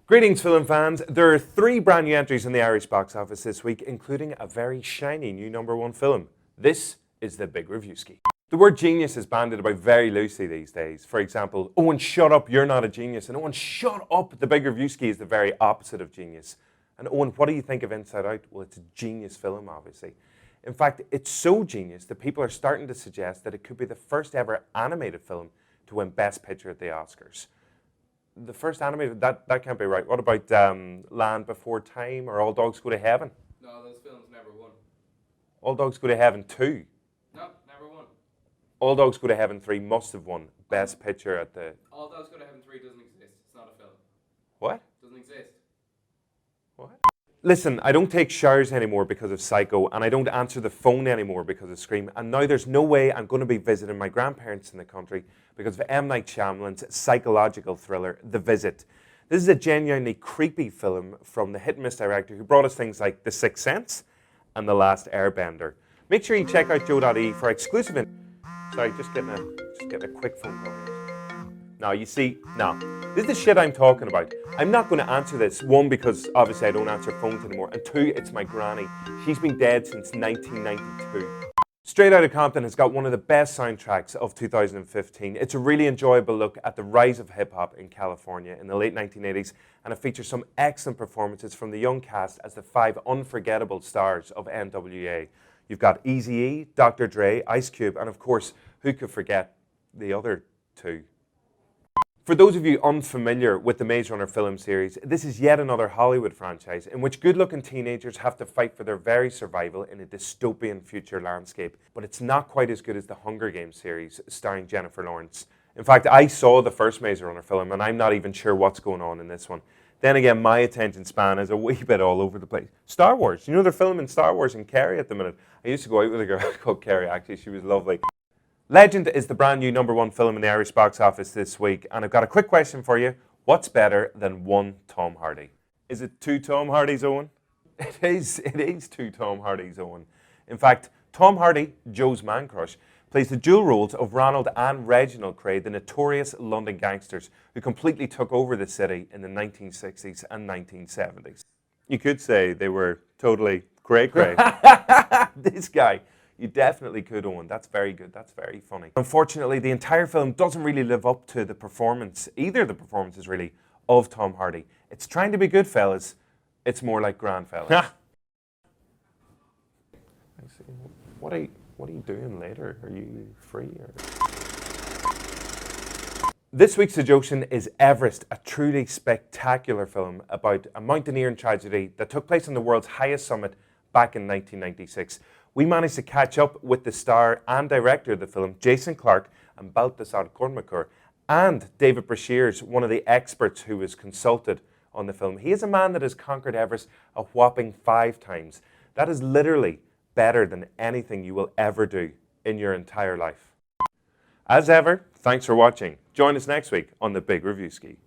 Greetings, film fans. There are 3 brand new entries in the Irish box office this week, including a very shiny new #1 film. This is the Big Reviewski. The word genius is bandied about very loosely these days. For example, Eoin, shut up, you're not a genius. And Eoin, shut up, the Big Reviewski is the very opposite of genius. And Eoin, what do you think of Inside Out? Well, it's a genius film, obviously. In fact, it's so genius that people are starting to suggest that it could be the first ever animated film to win Best Picture at the Oscars. The first animated, that can't be right. What about Land Before Time or All Dogs Go to Heaven? No, those films never won. All Dogs Go to Heaven 2. No, never won. All Dogs Go to Heaven 3 must have won Best Picture at the... All Dogs Go to Heaven 3 doesn't exist. It's not a film. What? Doesn't exist. What? Listen, I don't take showers anymore because of Psycho, and I don't answer the phone anymore because of Scream, and now there's no way I'm going to be visiting my grandparents in the country because of M. Night Shyamalan's psychological thriller, The Visit. This is a genuinely creepy film from the hit and miss director who brought us things like The Sixth Sense and The Last Airbender. Make sure you check out JOE.ie for exclusive... Sorry, just getting a quick phone call. Now, you see, this is the shit I'm talking about. I'm not going to answer this. 1, because obviously I don't answer phones anymore. And 2, it's my granny. She's been dead since 1992. Straight Outta Compton has got one of the best soundtracks of 2015. It's a really enjoyable look at the rise of hip-hop in California in the late 1980s, and it features some excellent performances from the young cast as the 5 unforgettable stars of NWA. You've got Eazy-E, Dr. Dre, Ice Cube, and of course, who could forget the other 2? For those of you unfamiliar with the Maze Runner film series, this is yet another Hollywood franchise in which good-looking teenagers have to fight for their very survival in a dystopian future landscape. But it's not quite as good as the Hunger Games series starring Jennifer Lawrence. In fact, I saw the first Maze Runner film and I'm not even sure what's going on in this one. Then again, my attention span is a wee bit all over the place. Star Wars, you know they're filming Star Wars in Kerry at the minute. I used to go out with a girl called Kerry, actually, she was lovely. Legend is the brand new #1 film in the Irish box office this week, and I've got a quick question for you. What's better than 1 Tom Hardy? Is it 2 Tom Hardys, Eoin? It is 2 Tom Hardys, Eoin. In fact, Tom Hardy, Joe's man crush, plays the dual roles of Ronald and Reginald Cray, the notorious London gangsters who completely took over the city in the 1960s and 1970s. You could say they were totally cray-cray. This guy. You definitely could, Eoin. That's very good. That's very funny. Unfortunately, the entire film doesn't really live up to the performance, either of the performances really, of Tom Hardy. It's trying to be good, fellas. It's more like grand fellas. What are you doing later? Are you free? Or? This week's SuJOEstion is Everest, a truly spectacular film about a mountaineering tragedy that took place on the world's highest summit back in 1996. We managed to catch up with the star and director of the film, Jason Clarke and Baltasar Kormákur, and David Brashears, one of the experts who was consulted on the film. He is a man that has conquered Everest a whopping 5 times. That is literally better than anything you will ever do in your entire life. As ever, thanks for watching. Join us next week on the Big Reviewski.